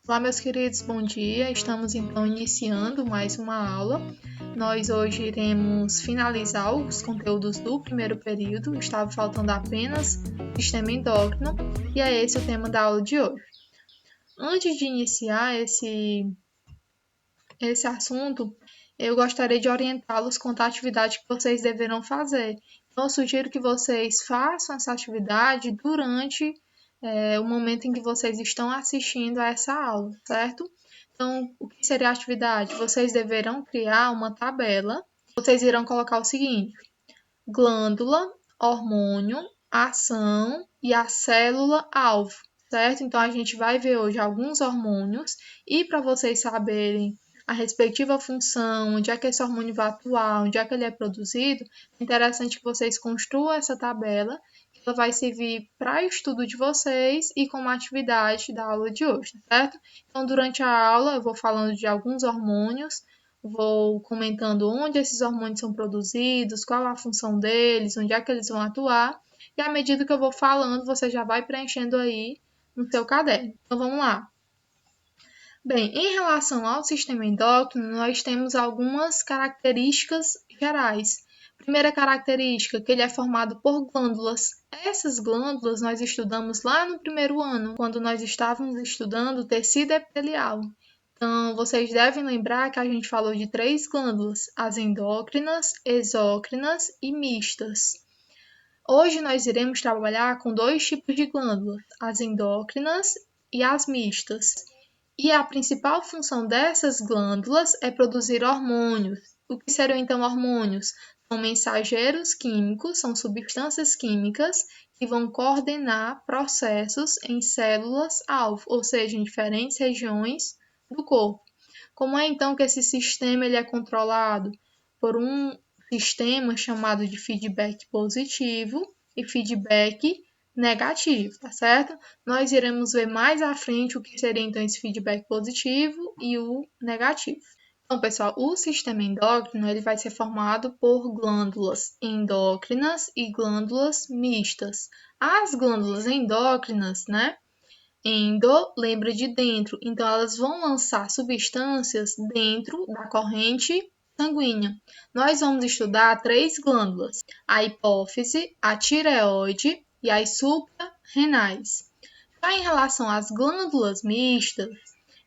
Olá, meus queridos, bom dia. Estamos então iniciando mais uma aula. Nós hoje iremos finalizar os conteúdos do primeiro período. Estava faltando apenas sistema endócrino e é esse o tema da aula de hoje. Antes de iniciar esse assunto, eu gostaria de orientá-los quanto à atividade que vocês deverão fazer. Então, eu sugiro que vocês façam essa atividade durante o momento em que vocês estão assistindo a essa aula, certo? Então, o que seria a atividade? Vocês deverão criar uma tabela. Vocês irão colocar o seguinte: glândula, hormônio, ação e a célula-alvo, certo? Então, a gente vai ver hoje alguns hormônios e para vocês saberem a respectiva função, onde é que esse hormônio vai atuar, onde é que ele é produzido, é interessante que vocês construam essa tabela, que ela vai servir para estudo de vocês e como atividade da aula de hoje, certo? Então, durante a aula, eu vou falando de alguns hormônios, vou comentando onde esses hormônios são produzidos, qual a função deles, onde é que eles vão atuar, e à medida que eu vou falando, você já vai preenchendo aí no seu caderno. Então, vamos lá. Bem, em relação ao sistema endócrino, nós temos algumas características gerais. Primeira característica, que ele é formado por glândulas. Essas glândulas nós estudamos lá no primeiro ano, quando nós estávamos estudando tecido epitelial. Então, vocês devem lembrar que a gente falou de 3 glândulas, as endócrinas, exócrinas e mistas. Hoje nós iremos trabalhar com 2 tipos de glândulas, as endócrinas e as mistas. E a principal função dessas glândulas é produzir hormônios. O que seriam então hormônios? São mensageiros químicos, são substâncias químicas que vão coordenar processos em células-alvo, ou seja, em diferentes regiões do corpo. Como é então que esse sistema ele é controlado? Por um sistema chamado de feedback positivo e feedback negativo, tá certo? Nós iremos ver mais à frente o que seria então esse feedback positivo e o negativo. Então, pessoal, o sistema endócrino ele vai ser formado por glândulas endócrinas e glândulas mistas. As glândulas endócrinas, né? Endo lembra de dentro, então elas vão lançar substâncias dentro da corrente sanguínea. Nós vamos estudar 3 glândulas: a hipófise, a tireoide e as suprarrenais. Já em relação às glândulas mistas,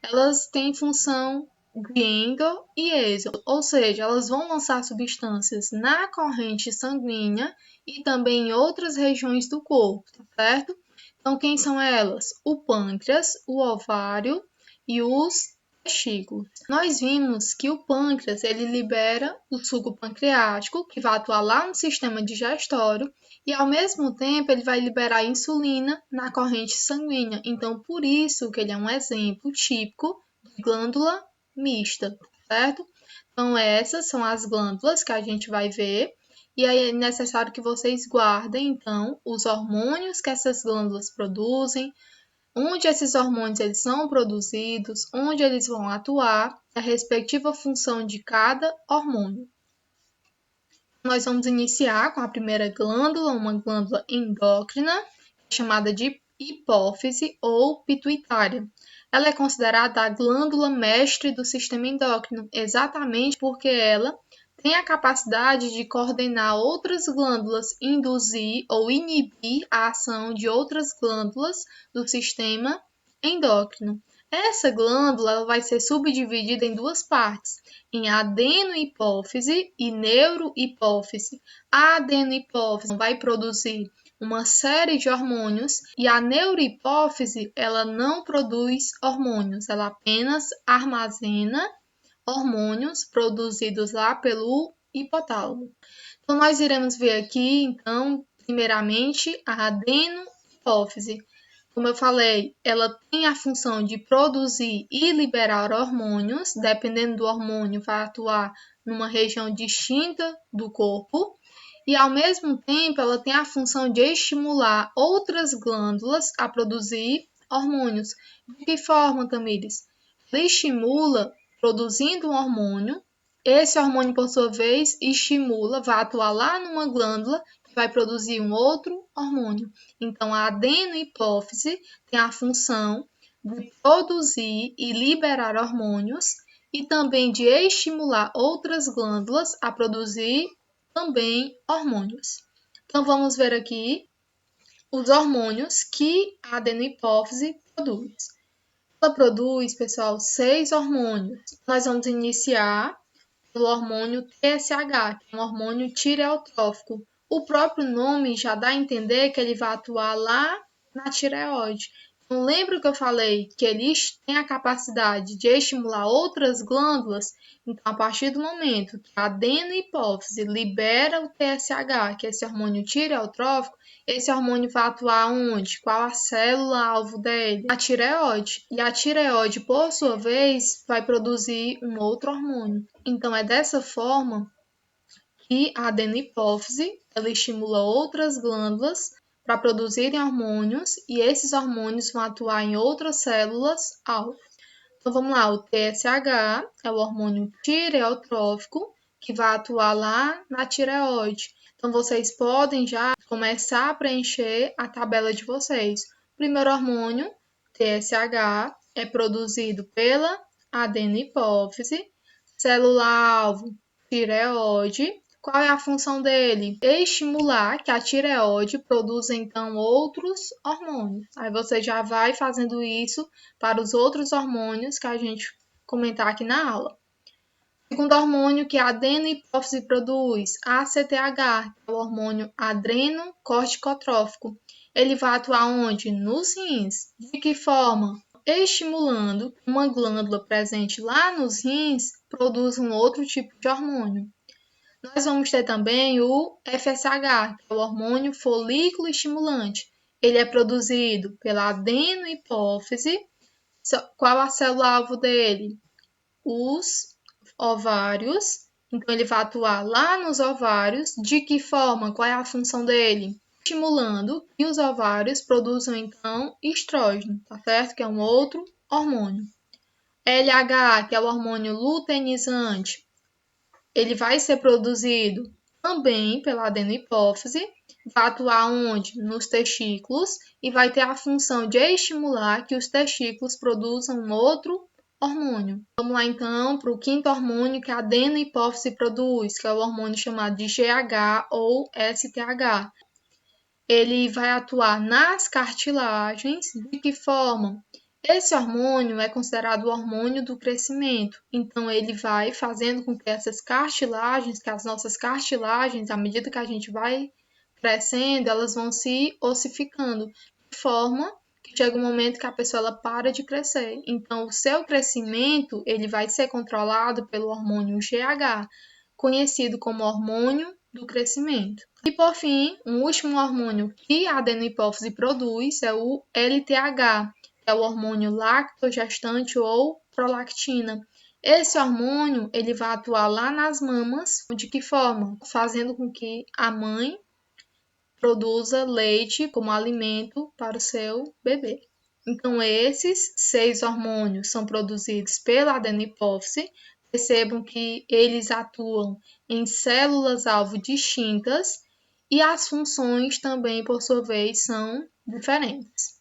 elas têm função de endo e exo, ou seja, elas vão lançar substâncias na corrente sanguínea e também em outras regiões do corpo, certo? Então, quem são elas? O pâncreas, o ovário e os testículos. Nós vimos que o pâncreas ele libera o suco pancreático, que vai atuar lá no sistema digestório, e ao mesmo tempo ele vai liberar insulina na corrente sanguínea. Então, por isso que ele é um exemplo típico de glândula mista, certo? Então, essas são as glândulas que a gente vai ver. E aí é necessário que vocês guardem, então, os hormônios que essas glândulas produzem, onde esses hormônios eles são produzidos, onde eles vão atuar, a respectiva função de cada hormônio. Nós vamos iniciar com a primeira glândula, uma glândula endócrina, chamada de hipófise ou pituitária. Ela é considerada a glândula mestre do sistema endócrino, exatamente porque ela tem a capacidade de coordenar outras glândulas, induzir ou inibir a ação de outras glândulas do sistema endócrino. Essa glândula vai ser subdividida em 2 partes, em adenohipófise e neurohipófise. A adenohipófise vai produzir uma série de hormônios e a neurohipófise ela não produz hormônios, ela apenas armazena hormônios produzidos lá pelo hipotálamo. Então, nós iremos ver aqui, então, primeiramente, a adenohipófise. Como eu falei, ela tem a função de produzir e liberar hormônios, dependendo do hormônio, vai atuar numa região distinta do corpo, e ao mesmo tempo ela tem a função de estimular outras glândulas a produzir hormônios. De que forma, Tamires? Ela estimula produzindo um hormônio, esse hormônio, por sua vez, estimula, vai atuar lá numa glândula que vai produzir um outro hormônio. Então, a adenohipófise tem a função de produzir e liberar hormônios e também de estimular outras glândulas a produzir também hormônios. Então vamos ver aqui os hormônios que a adenohipófise produz. Ela produz, pessoal, 6 hormônios. Nós vamos iniciar pelo hormônio TSH, que é um hormônio tireotrófico. O próprio nome já dá a entender que ele vai atuar lá na tireoide. Então, lembra que eu falei que eles têm a capacidade de estimular outras glândulas? Então, a partir do momento que a adenohipófise libera o TSH, que é esse hormônio tireotrófico, esse hormônio vai atuar onde? Qual a célula-alvo dele? A tireoide. E a tireoide, por sua vez, vai produzir um outro hormônio. Então, é dessa forma que a adenohipófise ela estimula outras glândulas para produzirem hormônios e esses hormônios vão atuar em outras células-alvo. Então, vamos lá, o TSH é o hormônio tireotrófico que vai atuar lá na tireoide. Então, vocês podem já começar a preencher a tabela de vocês. O primeiro hormônio, TSH, é produzido pela adenohipófise, célula-alvo, tireoide. Qual é a função dele? Estimular que a tireoide produza, então, outros hormônios. Aí você já vai fazendo isso para os outros hormônios que a gente comentar aqui na aula. O segundo hormônio que a adenohipófise produz, ACTH, que é o hormônio adrenocorticotrófico. Ele vai atuar onde? Nos rins. De que forma? Estimulando uma glândula presente lá nos rins produz um outro tipo de hormônio. Nós vamos ter também o FSH, que é o hormônio folículo estimulante. Ele é produzido pela adenohipófise. Qual a célula-alvo dele? Os ovários. Então, ele vai atuar lá nos ovários. De que forma? Qual é a função dele? Estimulando que os ovários produzam, então, estrógeno, tá certo? Que é um outro hormônio. LH, que é o hormônio luteinizante, ele vai ser produzido também pela adenohipófise, vai atuar onde? Nos testículos e vai ter a função de estimular que os testículos produzam um outro hormônio. Vamos lá então para o quinto hormônio que a adenohipófise produz, que é o hormônio chamado de GH ou STH. Ele vai atuar nas cartilagens. De que forma? Esse hormônio é considerado o hormônio do crescimento. Então, ele vai fazendo com que essas cartilagens, que as nossas cartilagens, à medida que a gente vai crescendo, elas vão se ossificando, de forma que chega um momento que a pessoa ela para de crescer. Então, o seu crescimento ele vai ser controlado pelo hormônio GH, conhecido como hormônio do crescimento. E, por fim, um último hormônio que a adenohipófise produz é o LTH, que é o hormônio lactogestante ou prolactina. Esse hormônio ele vai atuar lá nas mamas. De que forma? Fazendo com que a mãe produza leite como alimento para o seu bebê. Então, esses 6 hormônios são produzidos pela adenohipófise. Percebam que eles atuam em células-alvo distintas e as funções também, por sua vez, são diferentes.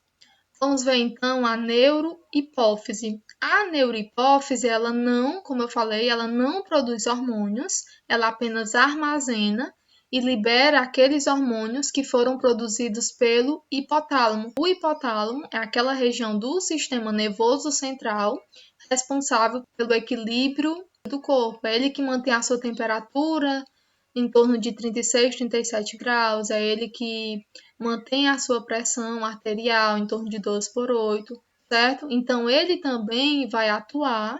Vamos ver então a neurohipófise. A neurohipófise, ela não, como eu falei, ela não produz hormônios, ela apenas armazena e libera aqueles hormônios que foram produzidos pelo hipotálamo. O hipotálamo é aquela região do sistema nervoso central responsável pelo equilíbrio do corpo. É ele que mantém a sua temperatura em torno de 36, 37 graus, é ele que mantém a sua pressão arterial em torno de 12/8, certo? Então, ele também vai atuar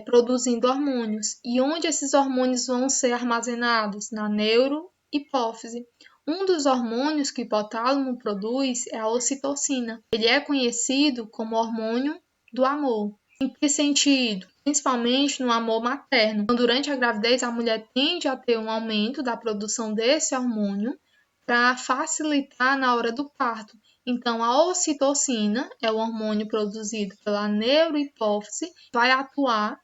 produzindo hormônios. E onde esses hormônios vão ser armazenados? Na neurohipófise. Um dos hormônios que o hipotálamo produz é a ocitocina. Ele é conhecido como hormônio do amor. Em que sentido? Principalmente no amor materno. Então, durante a gravidez, a mulher tende a ter um aumento da produção desse hormônio para facilitar na hora do parto. Então, a ocitocina é o hormônio produzido pela neurohipófise, vai atuar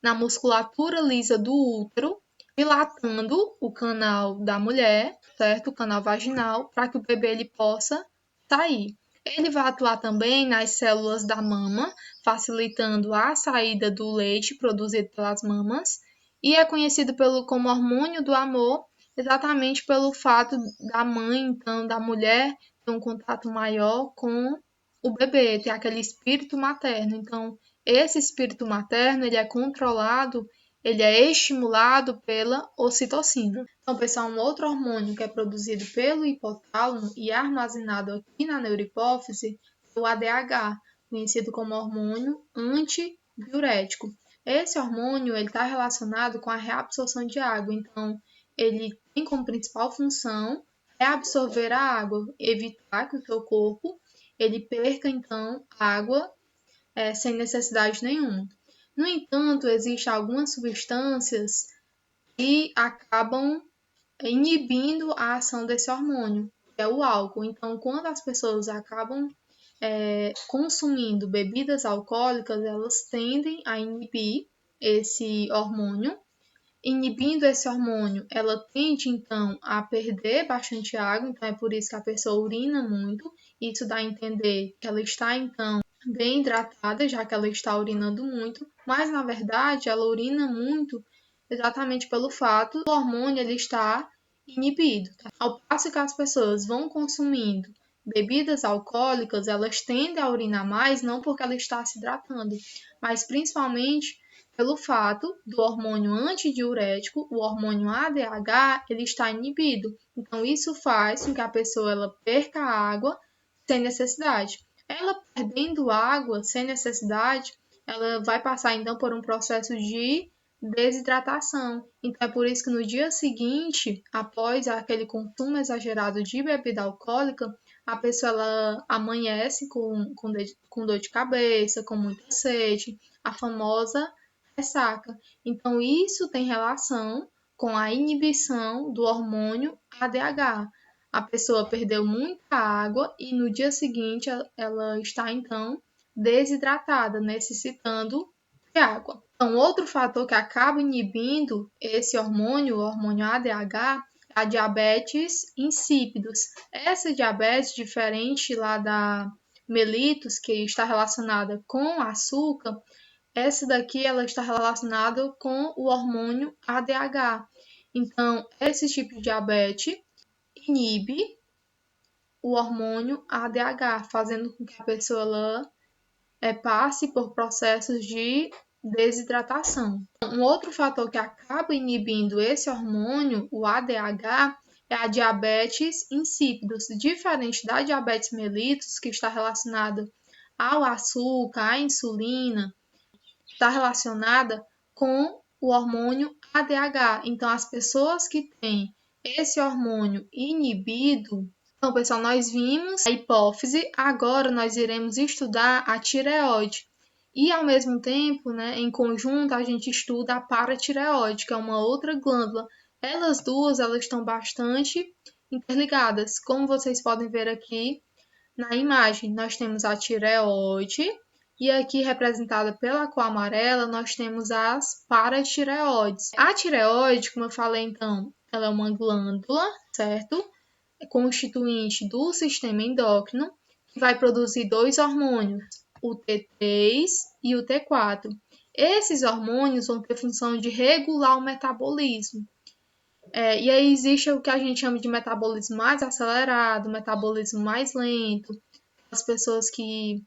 na musculatura lisa do útero, dilatando o canal da mulher, certo? O canal vaginal, para que o bebê ele possa sair. Ele vai atuar também nas células da mama, facilitando a saída do leite produzido pelas mamas, e é conhecido como hormônio do amor, exatamente pelo fato da mãe, então, da mulher, ter um contato maior com o bebê, ter aquele espírito materno. Então, esse espírito materno, ele é controlado, ele é estimulado pela ocitocina. Então, pessoal, um outro hormônio que é produzido pelo hipotálamo e armazenado aqui na neurohipófise é o ADH, conhecido como hormônio antidiurético. Esse hormônio está relacionado com a reabsorção de água, então ele tem como principal função reabsorver a água, evitar que o seu corpo ele perca então água sem necessidade nenhuma. No entanto, existem algumas substâncias que acabam inibindo a ação desse hormônio, que é o álcool. Então, quando as pessoas acabam consumindo bebidas alcoólicas, elas tendem a inibir esse hormônio. Inibindo esse hormônio, ela tende então a perder bastante água, então é por isso que a pessoa urina muito. Isso dá a entender que ela está então bem hidratada, já que ela está urinando muito, mas na verdade ela urina muito exatamente pelo fato do hormônio ele estar inibido. Tá? Ao passo que as pessoas vão consumindo bebidas alcoólicas, elas tendem a urinar mais, não porque ela está se hidratando, mas principalmente pelo fato do hormônio antidiurético, o hormônio ADH, ele está inibido. Então, isso faz com que a pessoa ela perca água sem necessidade. Ela perdendo água sem necessidade, ela vai passar então por um processo de desidratação. Então, é por isso que no dia seguinte, após aquele consumo exagerado de bebida alcoólica, a pessoa ela amanhece com dor de cabeça, com muita sede, a famosa ressaca. Então, isso tem relação com a inibição do hormônio ADH. A pessoa perdeu muita água e no dia seguinte ela está então desidratada, necessitando de água. Então, outro fator que acaba inibindo esse hormônio, o hormônio ADH, é a diabetes insípidos. Essa diabetes, diferente lá da mellitus, que está relacionada com açúcar, essa daqui ela está relacionada com o hormônio ADH. Então, esse tipo de diabetes inibe o hormônio ADH, fazendo com que a pessoa ela, passe por processos de desidratação. Um outro fator que acaba inibindo esse hormônio, o ADH, é a diabetes insípidos, diferente da diabetes mellitus, que está relacionada ao açúcar, à insulina, está relacionada com o hormônio ADH. Então, as pessoas que têm esse hormônio inibido. Então, pessoal, nós vimos a hipófise, agora nós iremos estudar a tireoide. E, ao mesmo tempo, né, em conjunto, a gente estuda a paratireoide, que é uma outra glândula. Elas duas elas estão bastante interligadas. Como vocês podem ver aqui na imagem, nós temos a tireoide e aqui representada pela cor amarela, nós temos as paratireoides. A tireoide, como eu falei então, ela é uma glândula, certo? Constituinte do sistema endócrino, que vai produzir dois hormônios, o T3 e o T4. Esses hormônios vão ter função de regular o metabolismo. E aí existe o que a gente chama de metabolismo mais acelerado, metabolismo mais lento, as pessoas que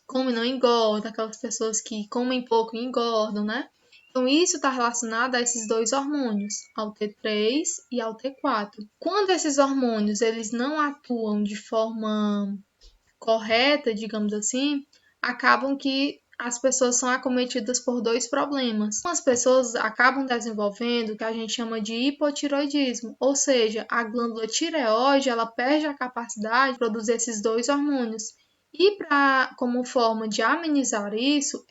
comem não engordam, aquelas pessoas que comem pouco e engordam, né? Então, isso está relacionado a esses dois hormônios, ao T3 e ao T4. Quando esses hormônios eles não atuam de forma correta, digamos assim, acabam que as pessoas são acometidas por dois problemas. As pessoas acabam desenvolvendo o que a gente chama de hipotiroidismo, ou seja, a glândula tireoide ela perde a capacidade de produzir esses dois hormônios. E como forma de amenizar isso,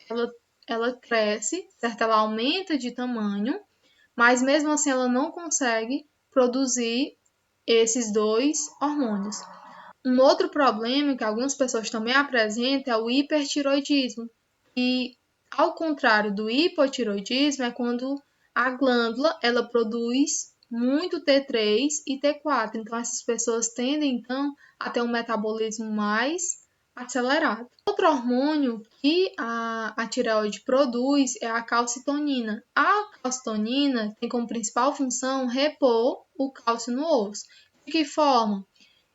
ela cresce, certo? Ela aumenta de tamanho, mas mesmo assim ela não consegue produzir esses dois hormônios. Um outro problema que algumas pessoas também apresentam é o hipertiroidismo, e ao contrário do hipotiroidismo é quando a glândula ela produz muito T3 e T4. Então, essas pessoas tendem, então, a ter um metabolismo mais acelerado. Outro hormônio que a tireoide produz é a calcitonina. A calcitonina tem como principal função repor o cálcio no osso. De que forma?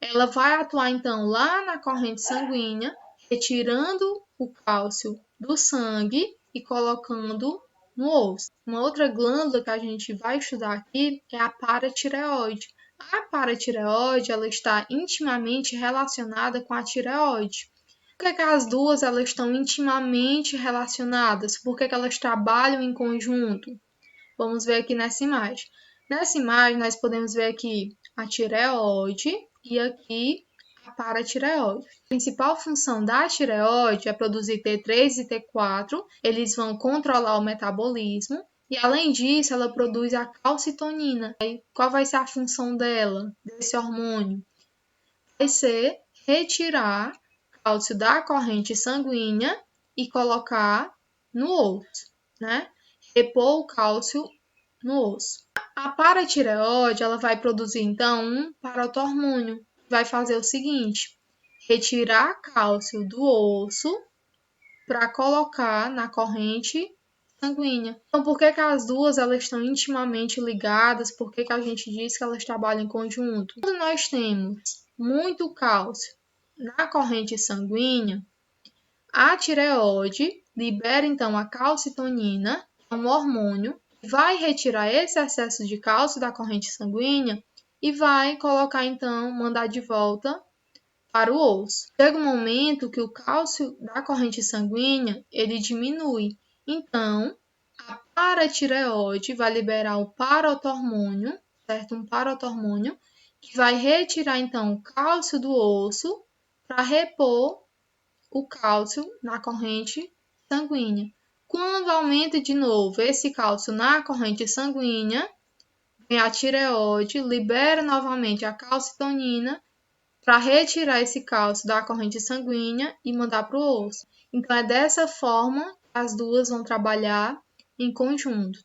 Ela vai atuar, então, lá na corrente sanguínea, retirando o cálcio do sangue e colocando no osso. Uma outra glândula que a gente vai estudar aqui é a paratireoide. A paratireoide, ela está intimamente relacionada com a tireoide. Por que as duas elas estão intimamente relacionadas? Por que elas trabalham em conjunto? Vamos ver aqui nessa imagem. Nessa imagem, nós podemos ver aqui a tireoide e aqui a paratireoide. A principal função da tireoide é produzir T3 e T4. Eles vão controlar o metabolismo. E, além disso, ela produz a calcitonina. E qual vai ser a função dela, desse hormônio? Vai ser retirar cálcio da corrente sanguínea e colocar no osso, né? Repor o cálcio no osso. A paratireoide, ela vai produzir, então, um paratormônio. Vai fazer o seguinte, retirar cálcio do osso para colocar na corrente sanguínea. Então, por que as duas elas estão intimamente ligadas? Por que a gente diz que elas trabalham em conjunto? Quando nós temos muito cálcio na corrente sanguínea, a tireoide libera então a calcitonina, que é um hormônio, que vai retirar esse excesso de cálcio da corrente sanguínea e vai colocar então, mandar de volta para o osso. Chega um momento que o cálcio da corrente sanguínea ele diminui. Então, a paratireoide vai liberar o parotormônio, certo? Um parotormônio que vai retirar então o cálcio do osso para repor o cálcio na corrente sanguínea. Quando aumenta de novo esse cálcio na corrente sanguínea, vem a tireoide, libera novamente a calcitonina para retirar esse cálcio da corrente sanguínea e mandar para o osso. Então, é dessa forma que as duas vão trabalhar em conjunto.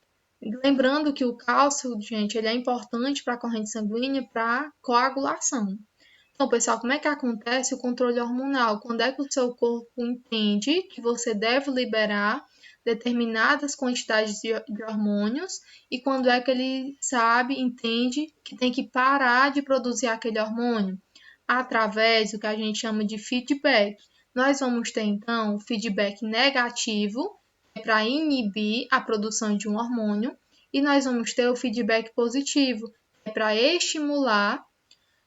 Lembrando que o cálcio, gente, ele é importante para a corrente sanguínea para coagulação. Então, pessoal, como é que acontece o controle hormonal? Quando é que o seu corpo entende que você deve liberar determinadas quantidades de hormônios e quando é que ele sabe, entende que tem que parar de produzir aquele hormônio? Através do que a gente chama de feedback. Nós vamos ter, então, o feedback negativo, para inibir a produção de um hormônio, e nós vamos ter o feedback positivo, para estimular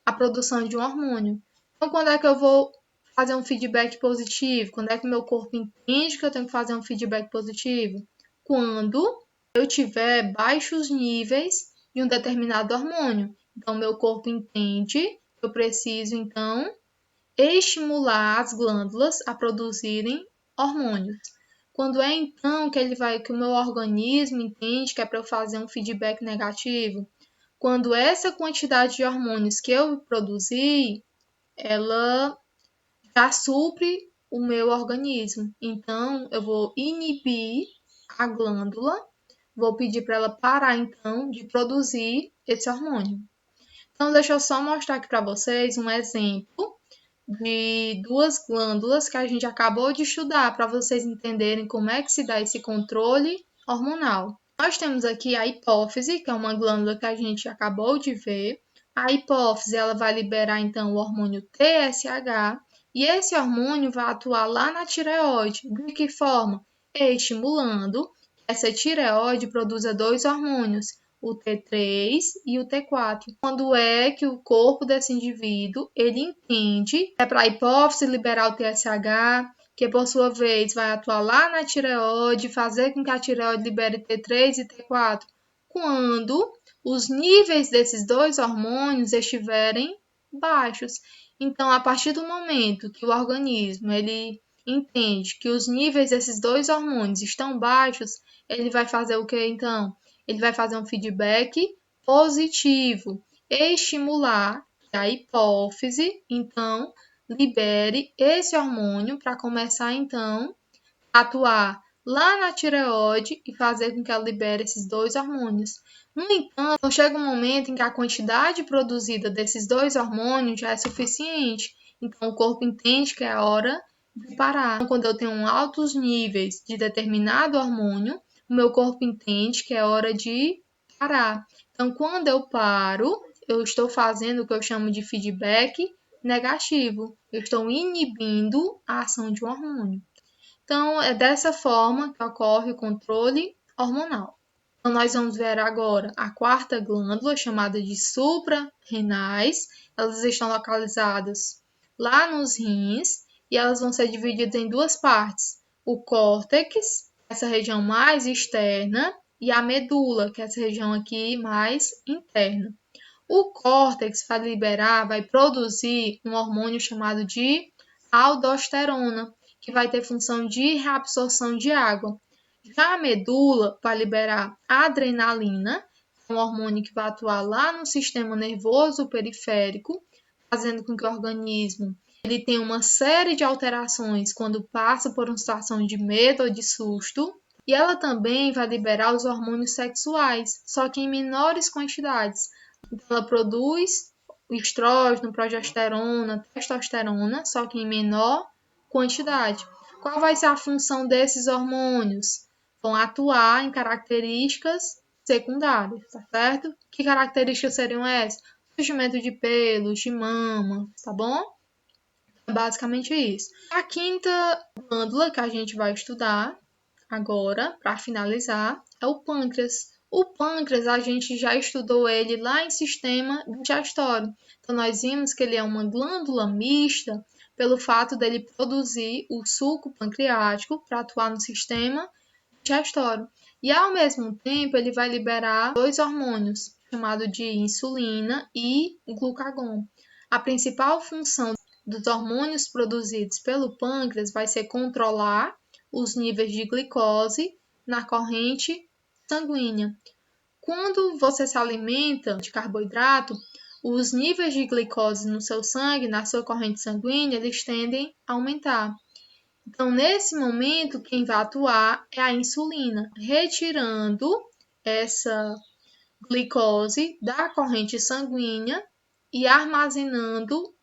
a produção de um hormônio. Então, quando é que eu vou fazer um feedback positivo? Quando é que o meu corpo entende que eu tenho que fazer um feedback positivo? Quando eu tiver baixos níveis de um determinado hormônio. Então, meu corpo entende que eu preciso, então, estimular as glândulas a produzirem hormônios. Quando é então que o meu organismo entende que é para eu fazer um feedback negativo? Quando essa quantidade de hormônios que eu produzi, ela já supre o meu organismo. Então, eu vou inibir a glândula, vou pedir para ela parar, então, de produzir esse hormônio. Então, deixa eu só mostrar aqui para vocês um exemplo de duas glândulas que a gente acabou de estudar, para vocês entenderem como é que se dá esse controle hormonal. Nós temos aqui a hipófise, que é uma glândula que a gente acabou de ver. A hipófise ela vai liberar então o hormônio TSH e esse hormônio vai atuar lá na tireoide. De que forma? Estimulando que essa tireoide produza dois hormônios, o T3 e o T4. Quando é que o corpo desse indivíduo ele entende que é para a hipófise liberar o TSH, que por sua vez vai atuar lá na tireoide, fazer com que a tireoide libere T3 e T4, quando os níveis desses dois hormônios estiverem baixos. Então, a partir do momento que o organismo ele entende que os níveis desses dois hormônios estão baixos, ele vai fazer o que então? Ele vai fazer um feedback positivo, estimular que a hipófise, então, libere esse hormônio para começar, então, a atuar lá na tireoide e fazer com que ela libere esses dois hormônios. No entanto, chega um momento em que a quantidade produzida desses dois hormônios já é suficiente, então o corpo entende que é a hora de parar. Então, quando eu tenho altos níveis de determinado hormônio, o meu corpo entende que é hora de parar. Então, quando eu paro, eu estou fazendo o que eu chamo de feedback negativo. Eu estou inibindo a ação de um hormônio. Então, é dessa forma que ocorre o controle hormonal. Então, nós vamos ver agora a quarta glândula, chamada de suprarrenais. Elas estão localizadas lá nos rins e elas vão ser divididas em duas partes. O córtex, essa região mais externa, e a medula, que é essa região aqui mais interna. O córtex vai produzir um hormônio chamado de aldosterona, que vai ter função de reabsorção de água. Já a medula vai liberar adrenalina, um hormônio que vai atuar lá no sistema nervoso periférico, fazendo com que o organismo ele tenha uma série de alterações quando passa por uma situação de medo ou de susto. E ela também vai liberar os hormônios sexuais, só que em menores quantidades. Então, ela produz o estrógeno, progesterona, testosterona, só que em menor quantidade. Qual vai ser a função desses hormônios? Vão atuar em características secundárias, tá certo? Que características seriam essas? Surgimento de pelos, de mama, tá bom? É basicamente isso. A quinta glândula que a gente vai estudar agora, para finalizar, é o pâncreas. O pâncreas, a gente já estudou ele lá em sistema digestório. Então, nós vimos que ele é uma glândula mista pelo fato dele produzir o suco pancreático para atuar no sistema digestório. E, ao mesmo tempo, ele vai liberar dois hormônios, chamados de insulina e glucagon. A principal função dos hormônios produzidos pelo pâncreas vai ser controlar os níveis de glicose na corrente sanguínea. Quando você se alimenta de carboidrato, os níveis de glicose no seu sangue, na sua corrente sanguínea, eles tendem a aumentar. Então, nesse momento, quem vai atuar é a insulina, retirando essa glicose da corrente sanguínea e armazenando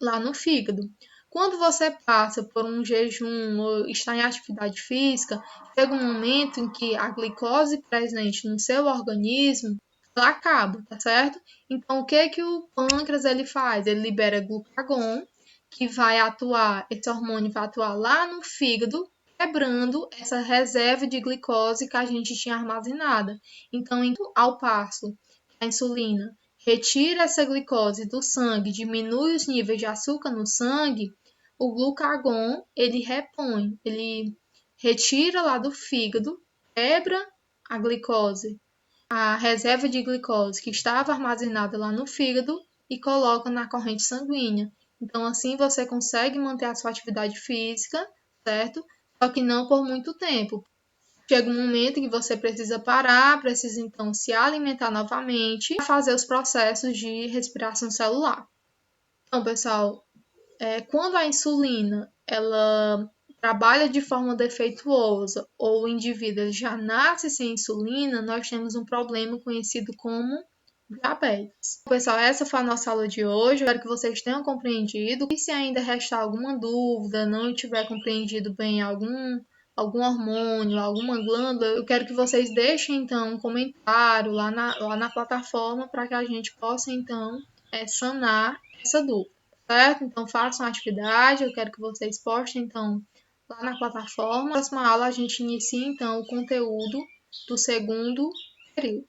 lá no fígado. Quando você passa por um jejum ou está em atividade física, chega um momento em que a glicose presente no seu organismo ela acaba, tá certo? Então, o que o pâncreas ele faz? Ele libera glucagon, que vai atuar, esse hormônio vai atuar lá no fígado, quebrando essa reserva de glicose que a gente tinha armazenada. Então, ao passo que a insulina retira essa glicose do sangue, diminui os níveis de açúcar no sangue, o glucagon, ele repõe, ele retira lá do fígado, quebra a glicose, a reserva de glicose que estava armazenada lá no fígado e coloca na corrente sanguínea. Então, assim você consegue manter a sua atividade física, certo? Só que não por muito tempo. Chega um momento em que você precisa parar, precisa então se alimentar novamente e fazer os processos de respiração celular. Então, pessoal, quando a insulina ela trabalha de forma defeituosa ou o indivíduo já nasce sem insulina, nós temos um problema conhecido como diabetes. Pessoal, essa foi a nossa aula de hoje. Eu espero que vocês tenham compreendido. E se ainda restar alguma dúvida, não tiver compreendido bem algum hormônio, alguma glândula, eu quero que vocês deixem então um comentário lá na plataforma para que a gente possa então sanar essa dúvida, certo? Então façam a atividade, eu quero que vocês postem então lá na plataforma. Na próxima aula a gente inicia então o conteúdo do segundo período.